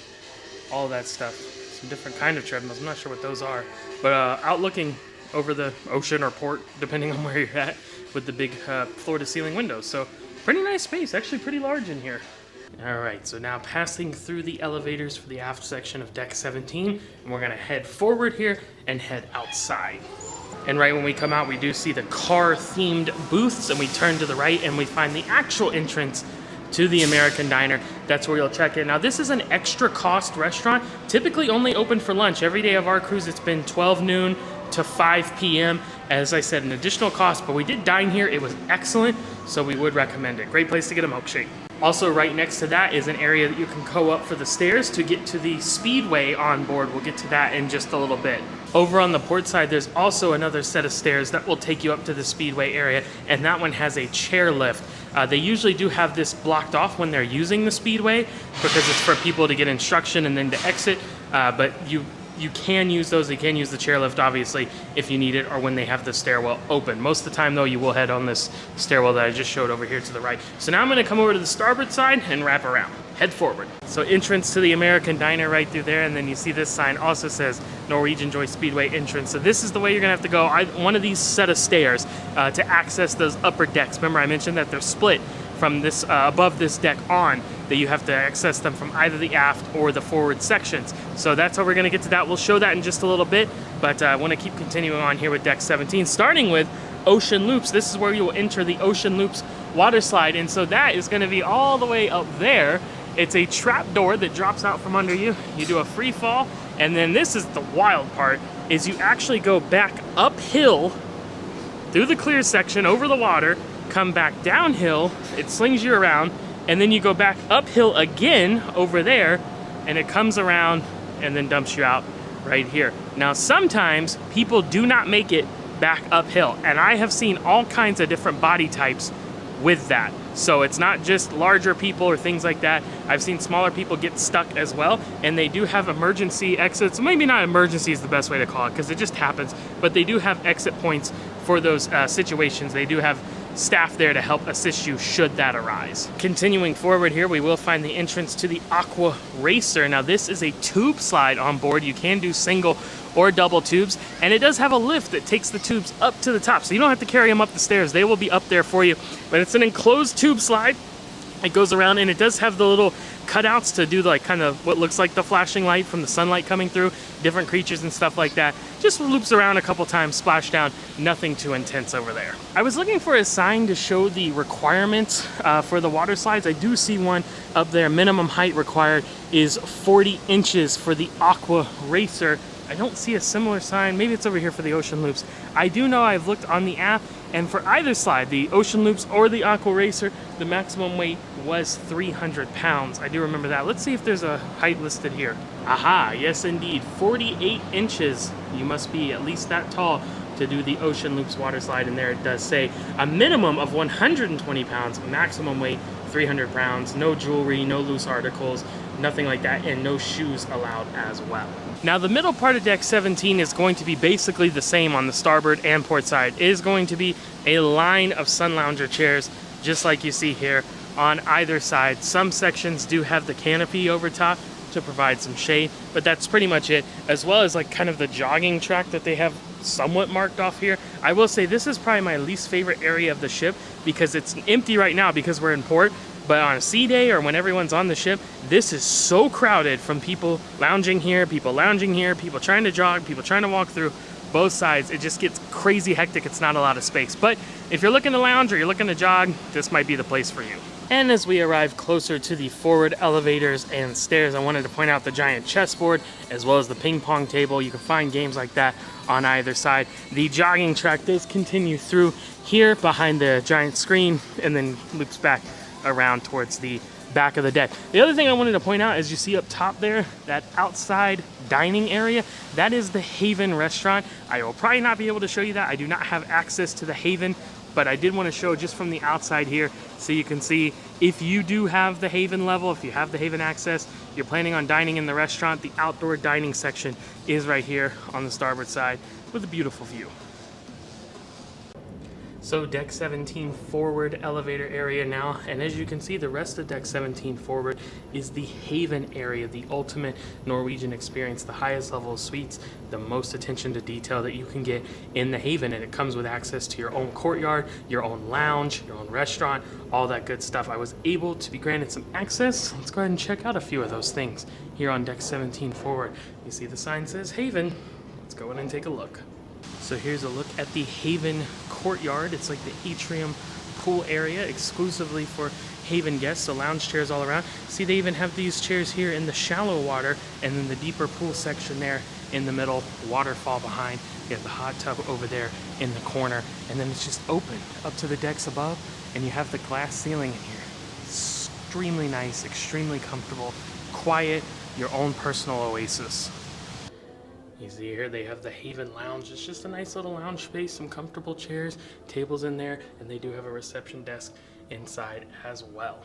all that stuff. Some different kind of treadmills, I'm not sure what those are. But out looking over the ocean or port, depending on where you're at, with the big floor-to-ceiling windows. So pretty nice space, actually pretty large in here. All right, so now passing through the elevators for the aft section of deck 17, and we're gonna head forward here and head outside. And right when we come out, we do see the car-themed booths, and we turn to the right and we find the actual entrance to the American Diner. That's where you'll check in. Now, this is an extra cost restaurant, typically only open for lunch. Every day of our cruise, it's been 12 noon to 5 p.m. As I said, an additional cost, but we did dine here. It was excellent, so we would recommend it. Great place to get a milkshake. Also, right next to that is an area that you can go up for the stairs to get to the speedway on board. We'll get to that in just a little bit. Over on the port side, there's also another set of stairs that will take you up to the speedway area, and that one has a chair lift. They usually do have this blocked off when they're using the speedway because it's for people to get instruction and then to exit, but you can use those. You can use the chairlift, obviously, if you need it, or when they have the stairwell open. Most of the time, though, you will head on this stairwell that I just showed over here to the right. So now I'm going to come over to the starboard side and wrap around. Head forward. So entrance to the American Diner right through there, and then you see this sign also says Norwegian Joy Speedway entrance. So this is the way you're going to have to go. One of these set of stairs to access those upper decks. Remember, I mentioned that they're split from this above this deck on, that you have to access them from either the aft or the forward sections. So that's how we're gonna get to that. We'll show that in just a little bit, but I wanna keep continuing on here with deck 17, starting with Ocean Loops. This is where you will enter the Ocean Loops water slide, and so that is gonna be all the way up there. It's a trap door that drops out from under you. You do a free fall, and then this is the wild part, is you actually go back uphill through the clear section over the water, come back downhill, it slings you around, and then you go back uphill again over there, and it comes around and then dumps you out right here. Now, sometimes people do not make it back uphill, and I have seen all kinds of different body types with that. So it's not just larger people or things like that. I've seen smaller people get stuck as well, and they do have emergency exits. Maybe not emergency is the best way to call it, because it just happens, but they do have exit points for those situations. They do have staff there to help assist you should that arise. Continuing forward here, we will find the entrance to the Aqua Racer. Now, this is a tube slide on board. You can do single or double tubes, and it does have a lift that takes the tubes up to the top, so you don't have to carry them up the stairs. They will be up there for you, but it's an enclosed tube slide. It goes around, and it does have the little cutouts to do like kind of what looks like the flashing light from the sunlight coming through, different creatures and stuff like that. Just loops around a couple times, splash down, nothing too intense over there. I was looking for a sign to show the requirements for the water slides. I do see one up there. Minimum height required is 40 inches for the Aqua Racer. I don't see a similar sign. Maybe it's over here for the Ocean Loops. I do know I've looked on the app, and for either slide, the Ocean Loops or the Aqua Racer, the maximum weight was 300 pounds. I do remember that. Let's see if there's a height listed here. Aha, yes indeed, 48 inches. You must be at least that tall to do the Ocean Loops water slide. And there it does say a minimum of 120 pounds, maximum weight 300 pounds, no jewelry, no loose articles, nothing like that, and no shoes allowed as well. Now the middle part of deck 17 is going to be basically the same on the starboard and port side. It is going to be a line of sun lounger chairs, just like you see here on either side. Some sections do have the canopy over top to provide some shade, but that's pretty much it, as well as like kind of the jogging track that they have somewhat marked off here. I will say this is probably my least favorite area of the ship because it's empty right now because we're in port, but on a sea day or when everyone's on the ship, this is so crowded from people lounging here, people trying to jog, people trying to walk through both sides. It just gets crazy hectic. It's not a lot of space, but if you're looking to lounge or you're looking to jog, this might be the place for you. And as we arrive closer to the forward elevators and stairs, I wanted to point out the giant chessboard as well as the ping pong table. You can find games like that on either side. The jogging track does continue through here behind the giant screen and then loops back around towards the back of the deck. The other thing I wanted to point out, as you see up top there, that outside dining area, that is the Haven restaurant. I will probably not be able to show you that. I do not have access to the Haven, but I did want to show just from the outside here so you can see if you do have the Haven level, if you have the Haven access, you're planning on dining in the restaurant, the outdoor dining section is right here on the starboard side with a beautiful view. So deck 17 forward elevator area now, and as you can see, the rest of deck 17 forward is the Haven area, the ultimate Norwegian experience, the highest level of suites, the most attention to detail that you can get in the Haven, and it comes with access to your own courtyard, your own lounge, your own restaurant, all that good stuff. I was able to be granted some access. Let's go ahead and check out a few of those things here on deck 17 forward. You see the sign says Haven. Let's go in and take a look. So here's a look at the Haven courtyard. It's like the atrium pool area exclusively for Haven guests, so lounge chairs all around. See, they even have these chairs here in the shallow water, and then the deeper pool section there in the middle, waterfall behind. You have the hot tub over there in the corner, and then it's just open up to the decks above, and you have the glass ceiling in here. Extremely nice, extremely comfortable, quiet, your own personal oasis. You see here they have the Haven Lounge. It's just a nice little lounge space, some comfortable chairs, tables in there, and they do have a reception desk inside as well.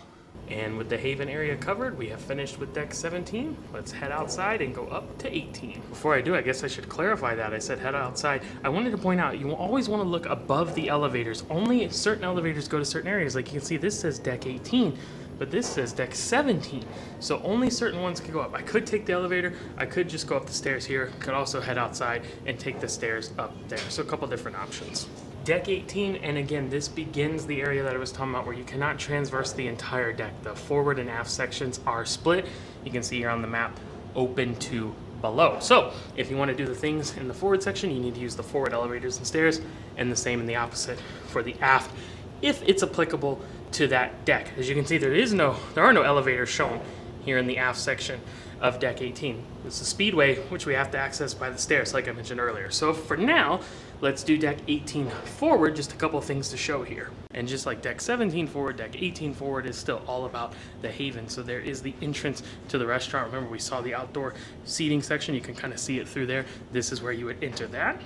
And with the Haven area covered, we have finished with deck 17. Let's head outside and go up to 18. Before I do, I guess I should clarify that. I said head outside. I wanted to point out, you always want to look above the elevators. Only certain elevators go to certain areas. Like you can see, this says deck 18. But this says deck 17, so only certain ones can go up. I could take the elevator, I could just go up the stairs here, could also head outside and take the stairs up there. So a couple different options. Deck 18, and again, this begins the area that I was talking about where you cannot transverse the entire deck. The forward and aft sections are split. You can see here on the map, open to below. So if you want to do the things in the forward section, you need to use the forward elevators and stairs, and the same in the opposite for the aft, if it's applicable to that deck. As you can see, there are no elevators shown here in the aft section of deck 18. It's a speedway, which we have to access by the stairs, like I mentioned earlier. So for now, let's do deck 18 forward, just a couple of things to show here. And just like deck 17 forward, deck 18 forward is still all about the Haven. So there is the entrance to the restaurant. Remember, we saw the outdoor seating section. You can kind of see it through there. This is where you would enter that.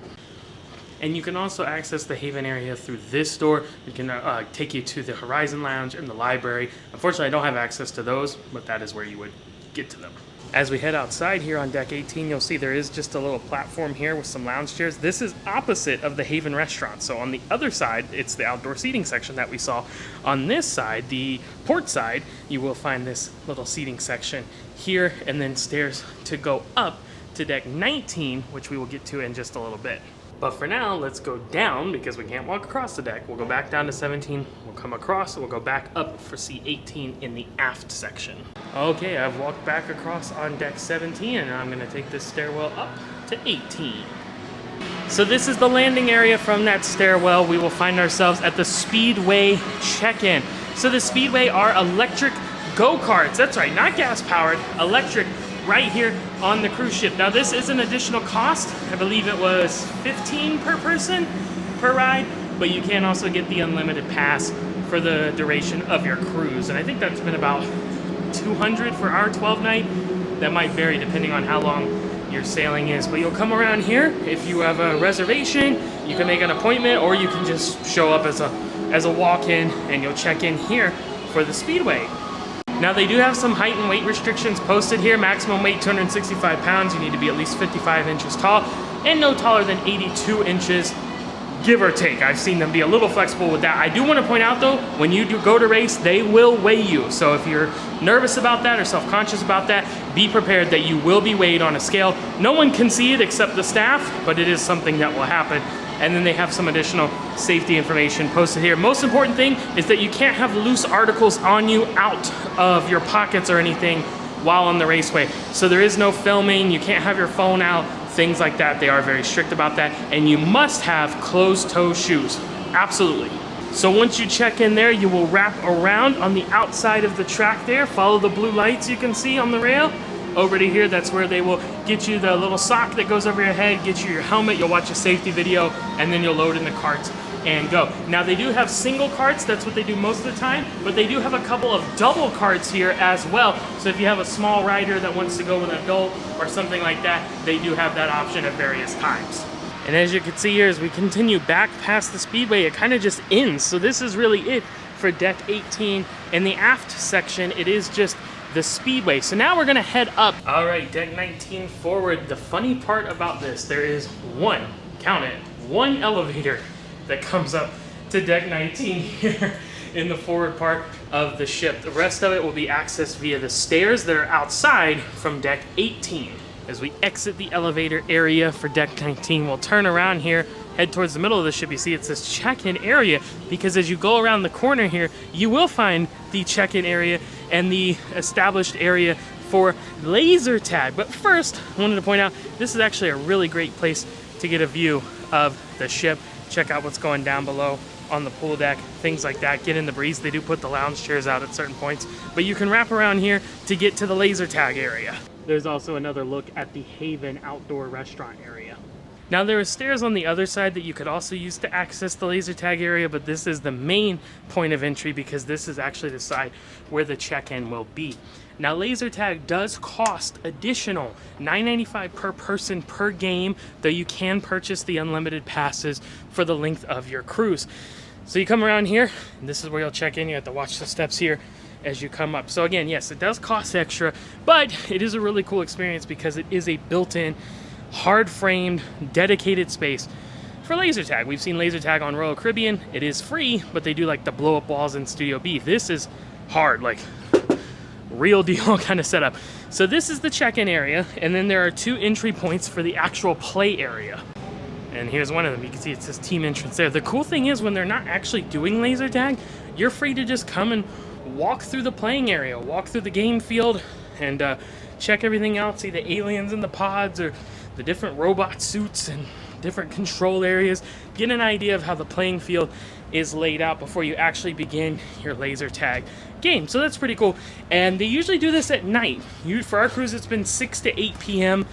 And you can also access the Haven area through this door. You can take you to the Horizon Lounge and the library. Unfortunately, I don't have access to those, but that is where you would get to them. As we head outside here on deck 18, you'll see there is just a little platform here with some lounge chairs. This is opposite of the Haven restaurant. So on the other side, it's the outdoor seating section that we saw. On this side, the port side, you will find this little seating section here, and then stairs to go up to deck 19, which we will get to in just a little bit. But for now, let's go down because we can't walk across the deck. We'll go back down to 17, we'll come across, and we'll go back up for C18 in the aft section. Okay, I've walked back across on deck 17, and I'm gonna take this stairwell up to 18. So this is the landing area from that stairwell. We will find ourselves at the Speedway check-in. So the Speedway are electric go-karts. That's right, not gas-powered, electric, right here on the cruise ship. Now this is an additional cost. I believe it was $15 per person per ride, but you can also get the unlimited pass for the duration of your cruise. And I think that's been about $200 for our 12 night. That might vary depending on how long your sailing is. But you'll come around here. If you have a reservation, you can make an appointment, or you can just show up as a walk-in, and you'll check in here for the speedway. Now they do have some height and weight restrictions posted here. Maximum weight 265 pounds. You need to be at least 55 inches tall and no taller than 82 inches, give or take. I've seen them be a little flexible with that. I do want to point out though, when you do go to race, they will weigh you. So if you're nervous about that or self-conscious about that, be prepared that you will be weighed on a scale. No one can see it except the staff, but it is something that will happen. And then they have some additional safety information posted here. Most important thing is that you can't have loose articles on you out of your pockets or anything while on the raceway. So there is no filming, you can't have your phone out, things like that. They are very strict about that. And you must have closed-toe shoes, absolutely. So once you check in there, you will wrap around on the outside of the track there, follow the blue lights you can see on the rail. Over to here, that's where they will get you the little sock that goes over your head, get you your helmet, you'll watch a safety video, and then you'll load in the carts and go. Now they do have single carts, that's what they do most of the time, but they do have a couple of double carts here as well. So if you have a small rider that wants to go with an adult or something like that, they do have that option at various times. And as you can see here, as we continue back past the speedway, it kind of just ends. So this is really it for deck 18. In the aft section, it is just the speedway. So now we're gonna head up. All right, deck 19 forward. The funny part about this, there is one, count it, one elevator that comes up to deck 19 here in the forward part of the ship. The rest of it will be accessed via the stairs that are outside from deck 18. As we exit the elevator area for deck 19, we'll turn around here, head towards the middle of the ship. You see it says check-in area, because as you go around the corner here, you will find the check-in area and the established area for laser tag. But first, I wanted to point out, this is actually a really great place to get a view of the ship. Check out what's going down below on the pool deck, things like that. Get in the breeze. They do put the lounge chairs out at certain points, but you can wrap around here to get to the laser tag area. There's also another look at the Haven outdoor restaurant area. Now there are stairs on the other side that you could also use to access the laser tag area, but this is the main point of entry because this is actually the side where the check-in will be. Now laser tag does cost additional $9.95 per person per game, though you can purchase the unlimited passes for the length of your cruise. So you come around here, and this is where you'll check in. You have to watch the steps here as you come up. So again, yes, it does cost extra, but it is a really cool experience because it is a built-in, hard-framed, dedicated space for laser tag. We've seen laser tag on Royal Caribbean. It is free, but they do like the blow-up walls in Studio B. This is hard, like real deal kind of setup. So this is the check-in area, and then there are two entry points for the actual play area. And here's one of them. You can see it says team entrance there. The cool thing is when they're not actually doing laser tag, you're free to just come and walk through the playing area, walk through the game field, and check everything out, see the aliens in the pods or the different robot suits and different control areas, get an idea of how the playing field is laid out before you actually begin your laser tag game. So that's pretty cool. And they usually do this at night. For our cruise, it's been 6 to 8 p.m.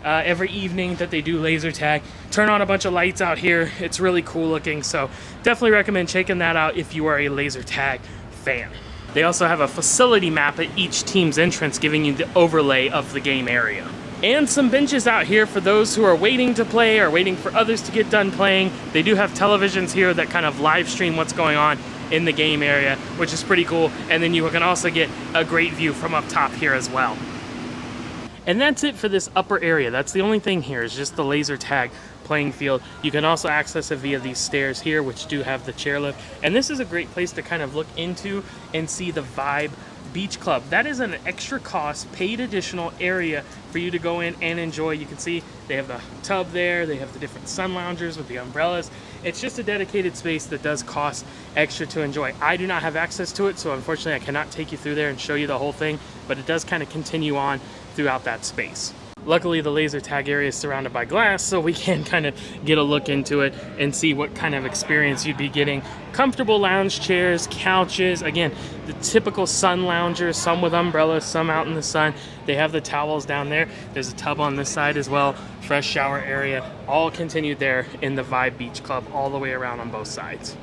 Every evening that they do laser tag. Turn on a bunch of lights out here. It's really cool looking. So definitely recommend checking that out if you are a laser tag fan. They also have a facility map at each team's entrance giving you the overlay of the game area. And some benches out here for those who are waiting to play or waiting for others to get done playing. They do have televisions here that kind of live stream what's going on in the game area, which is pretty cool. And then you can also get a great view from up top here as well. And that's it for this upper area. That's the only thing here is just the laser tag playing field. You can also access it via these stairs here, which do have the chairlift. And this is a great place to kind of look into and see the Vibe Beach Club. That is an extra cost, paid additional area for you to go in and enjoy. You can see they have the tub there, they have the different sun loungers with the umbrellas. It's just a dedicated space that does cost extra to enjoy. I do not have access to it, so unfortunately I cannot take you through there and show you the whole thing, but it does kind of continue on throughout that space. Luckily, the laser tag area is surrounded by glass, so we can kind of get a look into it and see what kind of experience you'd be getting. Comfortable lounge chairs, couches, again, the typical sun loungers, some with umbrellas, some out in the sun. They have the towels down there. There's a tub on this side as well, fresh shower area, all continued there in the Vibe Beach Club all the way around on both sides.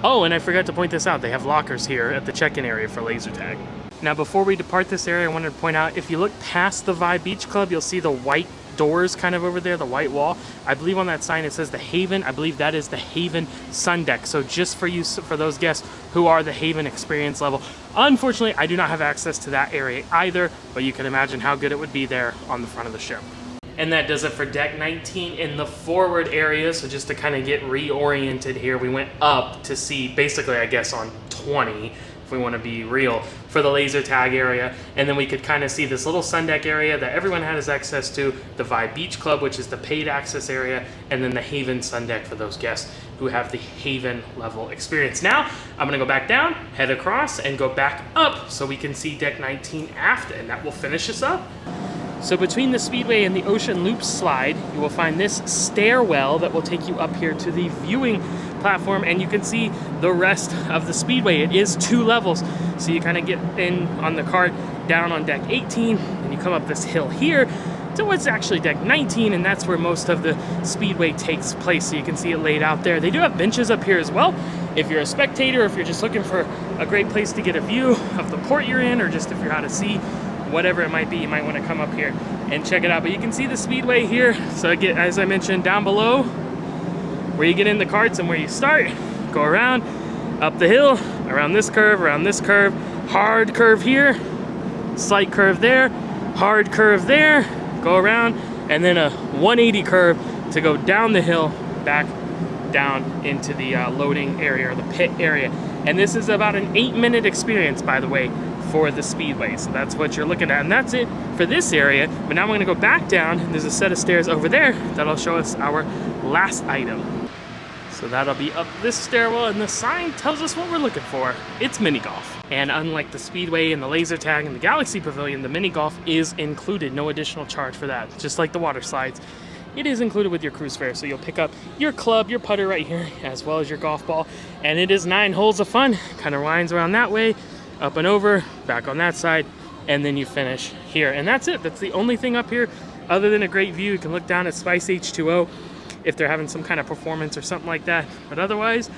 Oh, and I forgot to point this out, they have lockers here at the check-in area for laser tag. Now before we depart this area, I wanted to point out, if you look past the Vibe Beach Club, you'll see the white doors kind of over there, the white wall. I believe on that sign it says the Haven. I believe that is the Haven Sun Deck. So just for you, for those guests who are the Haven experience level. Unfortunately, I do not have access to that area either, but you can imagine how good it would be there on the front of the ship. And that does it for deck 19 in the forward area. So just to kind of get reoriented here, we went up to see basically, I guess, on 20, if we want to be real, for the laser tag area. And then we could kind of see this little sun deck area that everyone has access to, the Vibe Beach Club, which is the paid access area, and then the Haven sun deck for those guests who have the Haven level experience. Now, I'm gonna go back down, head across, and go back up so we can see deck 19 after, and that will finish us up. So between the Speedway and the Ocean Loop slide, you will find this stairwell that will take you up here to the viewing platform, and you can see the rest of the Speedway. It is 2 levels, so you kind of get in on the cart down on deck 18, and you come up this hill here to what's actually deck 19, and that's where most of the Speedway takes place. So you can see it laid out there. They do have benches up here as well. If you're a spectator, if you're just looking for a great place to get a view of the port you're in, or just if you're out at sea, whatever it might be, you might want to come up here and check it out. But you can see the Speedway here. So again, as I mentioned, down below where you get in the carts and where you start, go around, up the hill, around this curve, hard curve here, slight curve there, hard curve there, go around, and then a 180 curve to go down the hill, back down into the loading area or the pit area. And this is about an 8-minute experience, by the way, for the Speedway. So that's what you're looking at, and that's it for this area. But now we're gonna go back down, and there's a set of stairs over there that'll show us our last item. So that'll be up this stairwell, and the sign tells us what we're looking for. It's mini golf. And unlike the Speedway and the laser tag and the Galaxy Pavilion, the mini golf is included, no additional charge for that. Just like the water slides, it is included with your cruise fare. So you'll pick up your club, your putter right here, as well as your golf ball. And it is 9 holes of fun. Kind of winds around that way, up and over, back on that side, and then you finish here. And that's it. That's the only thing up here other than a great view. You can look down at Spice H2O if they're having some kind of performance or something like that. But otherwise,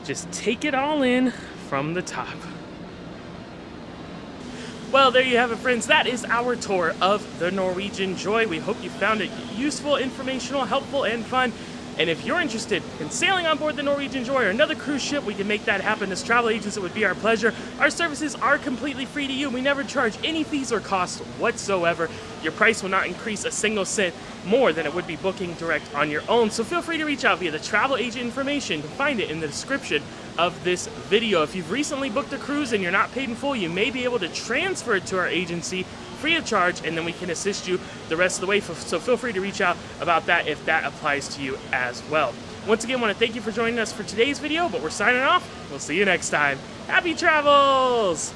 just take it all in from the top. Well, there you have it, friends. That is our tour of the Norwegian Joy. We hope you found it useful, informational, helpful, and fun. And if you're interested in sailing on board the Norwegian Joy or another cruise ship, we can make that happen. As travel agents, it would be our pleasure. Our services are completely free to you. We never charge any fees or costs whatsoever. Your price will not increase a single cent more than it would be booking direct on your own. So feel free to reach out via the travel agent information. You can find it in the description of this video. If you've recently booked a cruise and you're not paid in full, you may be able to transfer it to our agency free of charge, and then we can assist you the rest of the way. So feel free to reach out about that if that applies to you as well. Once again, I want to thank you for joining us for today's video, but we're signing off. We'll see you next time. Happy travels!